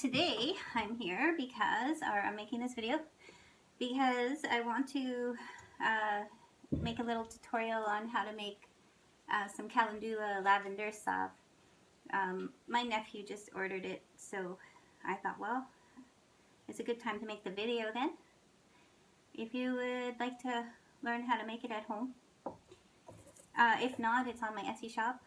today I'm here because, or I'm making this video because I want to make a little tutorial on how to make some Calendula lavender salve. My nephew just ordered it, so I thought, well, it's a good time to make the video then. If you would like to learn how to make it at home. If not, it's on my Etsy shop.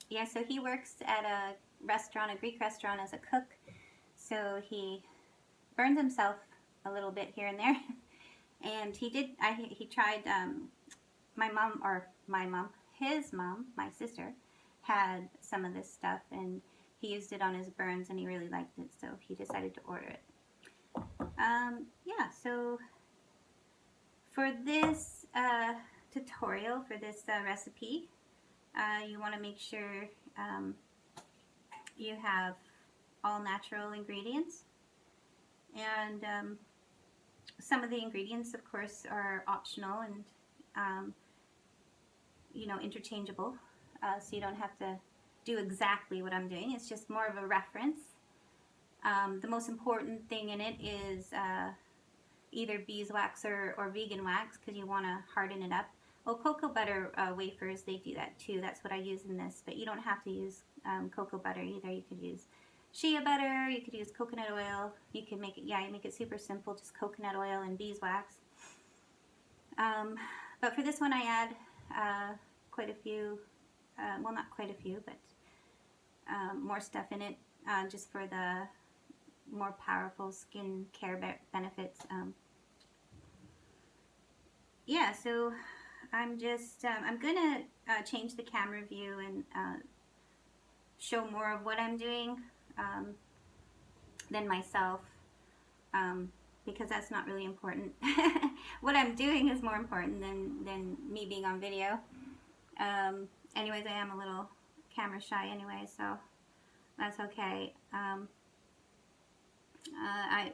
Yeah, so he works at a restaurant, a Greek restaurant, as a cook. So he burns himself a little bit here and there. And he tried, his mom, my sister, had some of this stuff, and he used it on his burns, and he really liked it, so he decided to order it. Yeah, so for this tutorial, for this recipe, you want to make sure you have all natural ingredients, and some of the ingredients, of course, are optional and interchangeable, so you don't have to do exactly what I'm doing. It's just more of a reference. The most important thing in it is either beeswax or vegan wax, because you want to harden it up. Well, cocoa butter wafers, they do that too. That's what I use in this, but you don't have to use cocoa butter either. You could use shea butter, you could use coconut oil. You can make it, you make it super simple, just coconut oil and beeswax. But for this one I add quite a few, well, not quite a few, but more stuff in it, just for the more powerful skin care benefits. Yeah, so I'm just, I'm gonna change the camera view and show more of what I'm doing than myself, because that's not really important. What I'm doing is more important than me being on video. Anyways, I am a little camera shy anyway, so that's okay.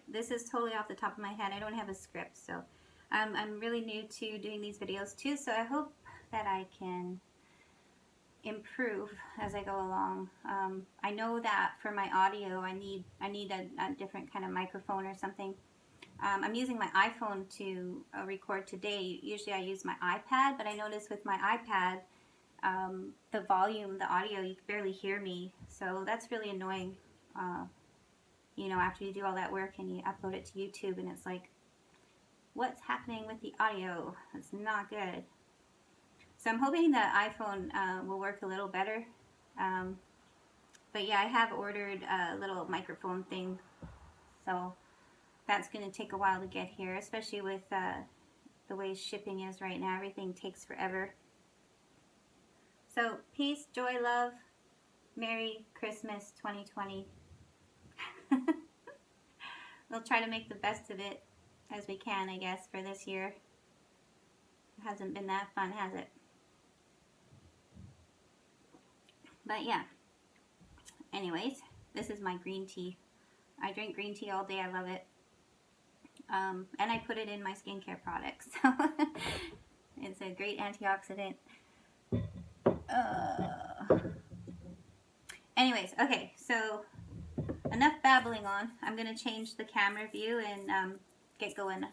This is totally off the top of my head. I don't have a script, so I'm really new to doing these videos too, so I hope that I can improve as I go along. I know that for my audio I need a different kind of microphone or something. I'm using my iPhone to record today. Usually I use my iPad, but I noticed with my iPad the volume, the audio, you can barely hear me, so that's really annoying. After you do all that work and you upload it to YouTube and it's like, what's happening with the audio? It's not good. So I'm hoping the iPhone will work a little better. But yeah, I have ordered a little microphone thing, so that's going to take a while to get here, especially with the way shipping is right now. Everything takes forever. So peace, joy, love, Merry Christmas 2020. We'll try to make the best of it as we can, I guess, for this year. It hasn't been that fun, has it? But yeah. Anyways, this is my green tea. I drink green tea all day. I love it. And I put it in my skincare products. So it's a great antioxidant. Anyways, okay, so enough babbling on. I'm going to change the camera view and get going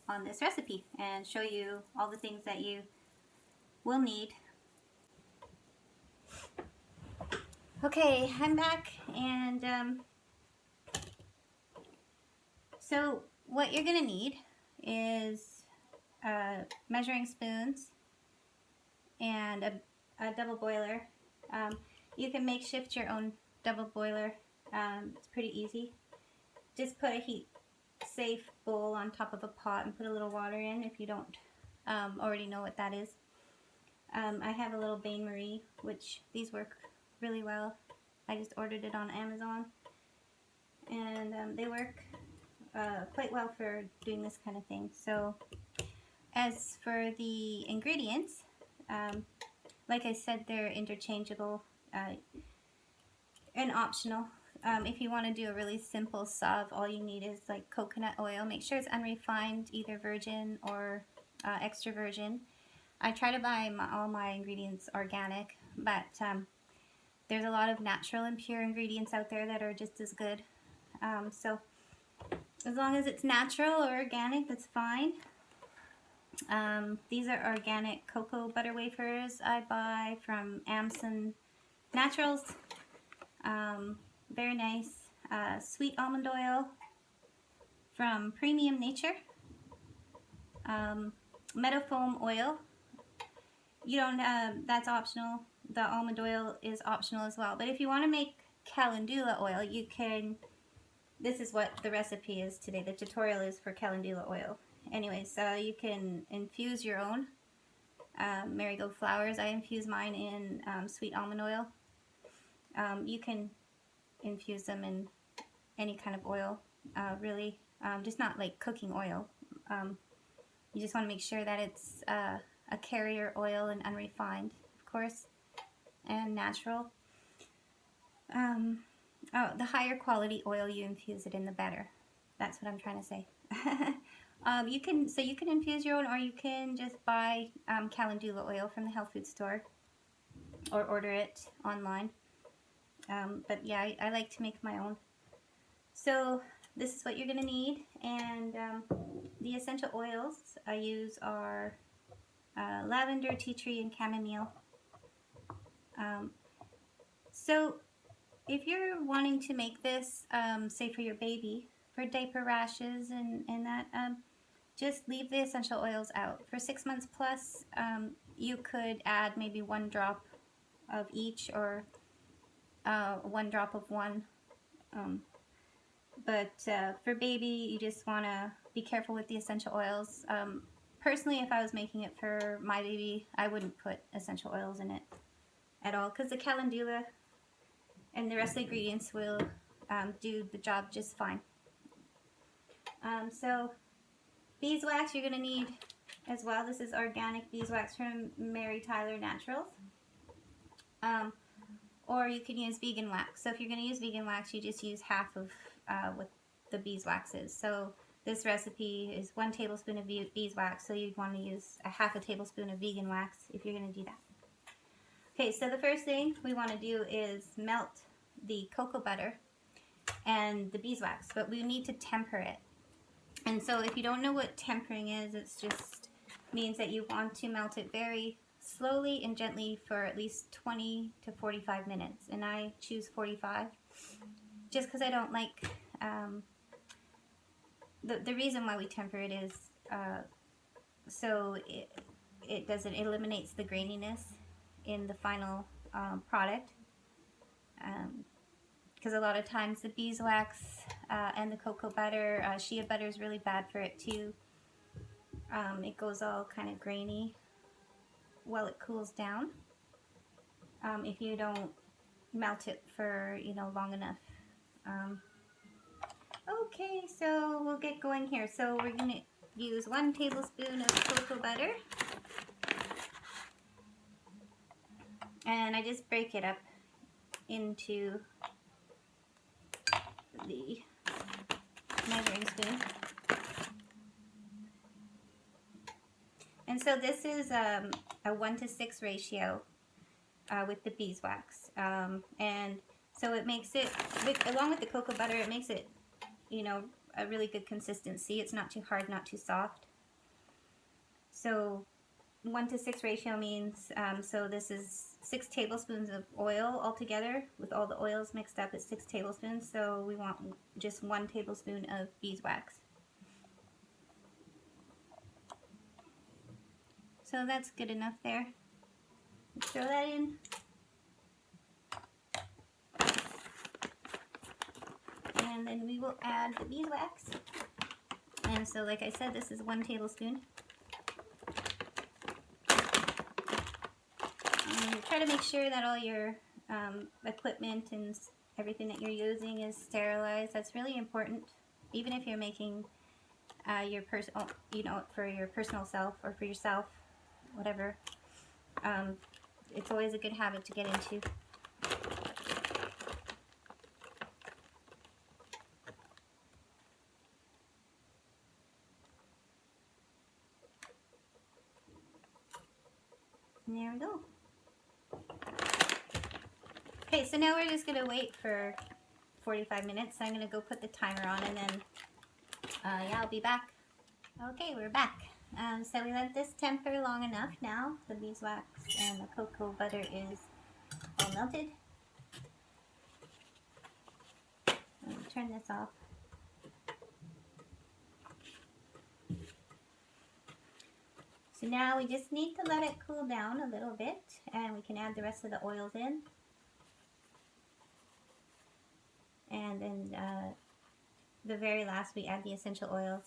on this recipe and show you all the things that you will need. Okay, I'm back, and so what you're going to need is measuring spoons and a double boiler. You can makeshift your own double boiler. It's pretty easy. Just put a heat-safe bowl on top of a pot and put a little water in if you don't already know what that is. I have a little bain-marie, which these work really well. I just ordered it on Amazon, and they work quite well for doing this kind of thing. So as for the ingredients, like I said, they're interchangeable and optional. If you want to do a really simple salve, all you need is like coconut oil. Make sure it's unrefined, either virgin or extra virgin. I try to buy all my ingredients organic, but there's a lot of natural and pure ingredients out there that are just as good. So as long as it's natural or organic, that's fine. These are organic cocoa butter wafers I buy from Amson Naturals. Very nice. Sweet almond oil from Premium Nature. Meadowfoam oil. You don't, that's optional. The almond oil is optional as well. But if you want to make Calendula oil, you can, this is what the recipe is today. The tutorial is for Calendula oil. Anyway, so you can infuse your own marigold flowers. I infuse mine in sweet almond oil. You can infuse them in any kind of oil, really, just not like cooking oil. You just want to make sure that it's a carrier oil and unrefined, of course, and natural. The higher quality oil you infuse it in, the better. That's what I'm trying to say. You can infuse your own, or you can just buy Calendula oil from the health food store, or order it online. But yeah, I like to make my own. So this is what you're gonna need, and the essential oils I use are lavender, tea tree, and chamomile. So if you're wanting to make this, say for your baby, for diaper rashes and that, just leave the essential oils out. For 6 months plus, you could add maybe 1 drop of each, or 1 drop of one. But for baby, you just want to be careful with the essential oils. Personally, if I was making it for my baby, I wouldn't put essential oils in it at all, because the Calendula and the rest of the ingredients will do the job just fine. So beeswax you're going to need as well. This is organic beeswax from Mary Tyler Naturals. Or you can use vegan wax. So if you're going to use vegan wax, you just use half of what the beeswax is. So this recipe is 1 tablespoon of beeswax, so you'd want to use a half a tablespoon of vegan wax if you're going to do that. Okay, so the first thing we want to do is melt the cocoa butter and the beeswax, but we need to temper it. And so if you don't know what tempering is, it just means that you want to melt it very slowly and gently for at least 20 to 45 minutes. And I choose 45 just because I don't like, the reason why we temper it is so it eliminates the graininess in the final product. Because a lot of times the beeswax and the cocoa butter, shea butter is really bad for it too. It goes all kind of grainy while it cools down if you don't melt it for long enough. Okay, so we'll get going here. So we're going to use 1 tablespoon of cocoa butter, and I just break it up into the measuring spoon. And so this is a 1:6 ratio with the beeswax, and so it makes it, along with the cocoa butter, it makes it a really good consistency. It's not too hard, not too soft. So 1:6 ratio means, so this is 6 tablespoons of oil altogether. With all the oils mixed up, it's 6 tablespoons. So we want just 1 tablespoon of beeswax. So that's good enough there. Throw that in. And then we will add the beeswax. And so like I said, this is 1 tablespoon. And try to make sure that all your equipment and everything that you're using is sterilized. That's really important. Even if you're making your personal, for your personal self or for yourself, whatever. It's always a good habit to get into. And there we go. Okay, so now we're just gonna wait for 45 minutes. I'm gonna go put the timer on, and then yeah, I'll be back. Okay, we're back. So we let this temper long enough now. The beeswax and the cocoa butter is all melted. Let me turn this off. So now we just need to let it cool down a little bit, and we can add the rest of the oils in. And then the very last, we add the essential oils.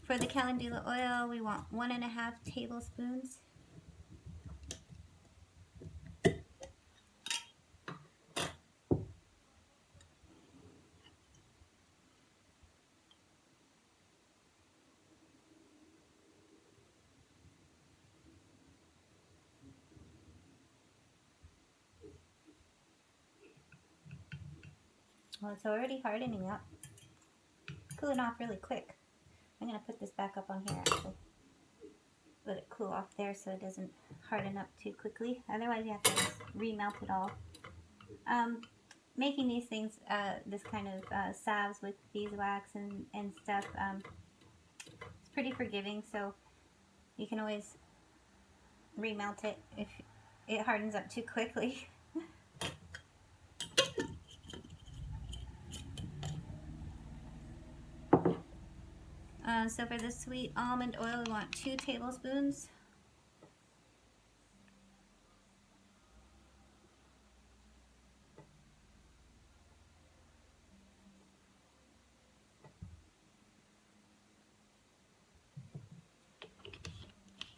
For the Calendula oil, we want 1.5 tablespoons. Well, it's already hardening up. Cooling off really quick. I'm going to put this back up on here actually. Let it cool off there so it doesn't harden up too quickly. Otherwise you have to just remelt it all. Making these things, this kind of salves with beeswax and stuff, it's pretty forgiving, so you can always remelt it if it hardens up too quickly. So for the sweet almond oil, we want 2 tablespoons.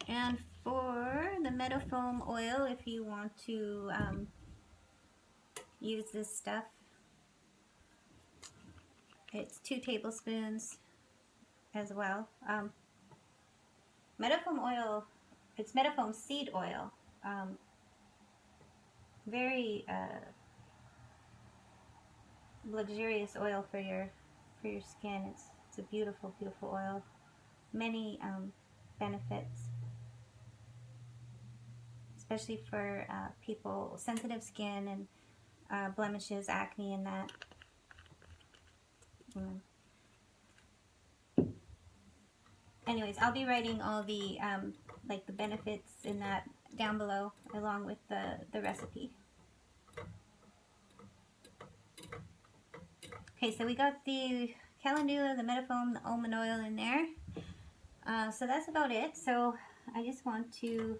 And for the Meadowfoam oil, if you want to use this stuff, it's 2 tablespoons as well. Meadowfoam oil, it's Meadowfoam seed oil. Very luxurious oil for your skin. It's a beautiful, beautiful oil. Many benefits, especially for people sensitive skin and blemishes, acne, and that. Anyways, I'll be writing all the like the benefits in that down below, along with the recipe. Okay, so we got the Calendula, the Meadowfoam, the almond oil in there. So that's about it. So I just want to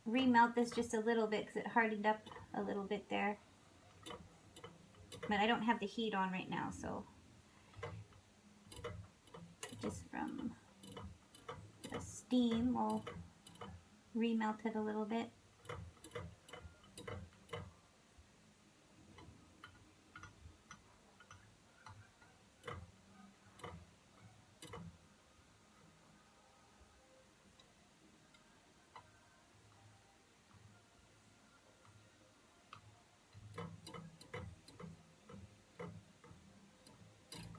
remelt this just a little bit because it hardened up a little bit there. But I don't have the heat on right now, so just from the steam we'll remelt it a little bit.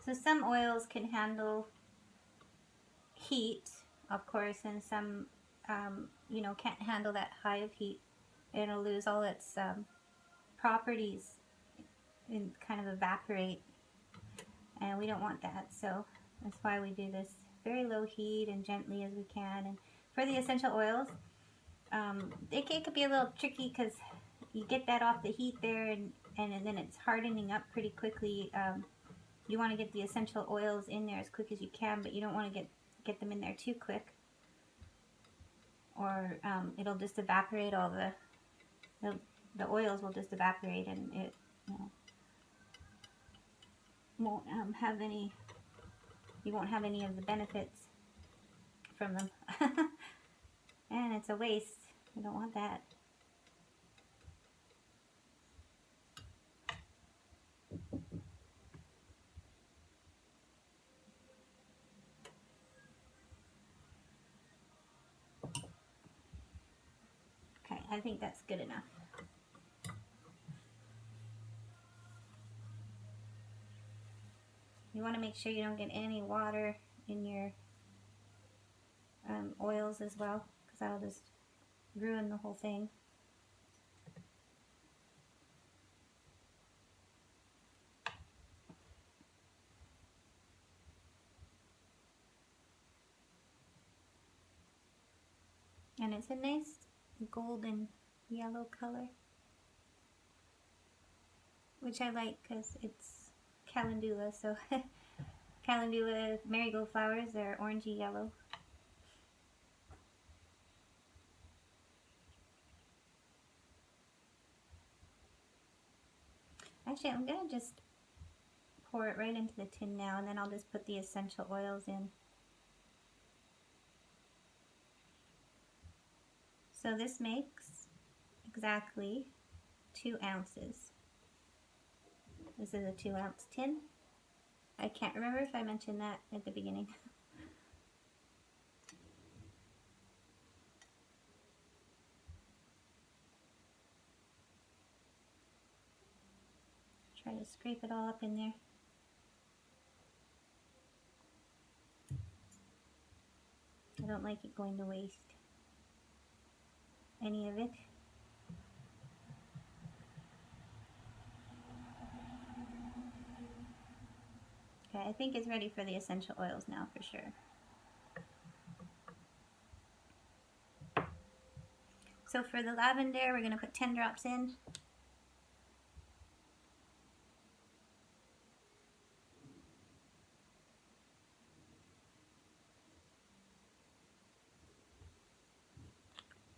So some oils can handle heat, of course, and some, you know, can't handle that high of heat. It'll lose all its properties and kind of evaporate, and we don't want that. So that's why we do this very low heat and gently as we can. And for the essential oils, it could be a little tricky because you get that off the heat there, and then it's hardening up pretty quickly. You want to get the essential oils in there as quick as you can, but you don't want to get them in there too quick, or it'll just evaporate all the oils will just evaporate, and it, you know, won't have any. You won't have any of the benefits from them, and it's a waste. You don't want that. Okay, I think that's good enough. You want to make sure you don't get any water in your oils as well, because that'll just ruin the whole thing. And it's a nice golden yellow color, which I like because it's Calendula. So Calendula marigold flowers, they're orangey yellow. Actually, I'm going to just pour it right into the tin now, and then I'll just put the essential oils in. So this makes exactly 2 ounces. This is a 2-ounce tin. I can't remember if I mentioned that at the beginning. Try to scrape it all up in there. I don't like it going to waste, any of it. Okay, I think it's ready for the essential oils now for sure. So for the lavender, we're going to put 10 drops in.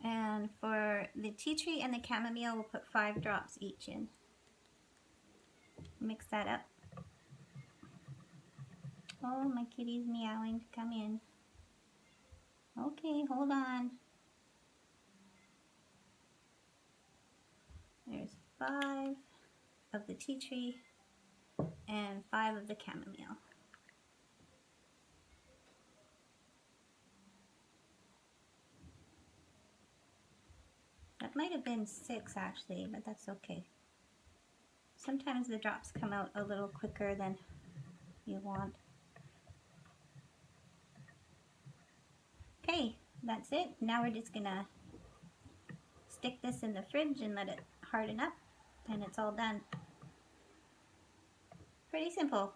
And for the tea tree and the chamomile, we'll put 5 drops each in. Mix that up. Oh, my kitty's meowing to come in. Okay, hold on. There's 5 of the tea tree and 5 of the chamomile. That might have been 6 actually, but that's okay. Sometimes the drops come out a little quicker than you want. Okay, that's it. Now we're just gonna stick this in the fridge and let it harden up, and it's all done. Pretty simple.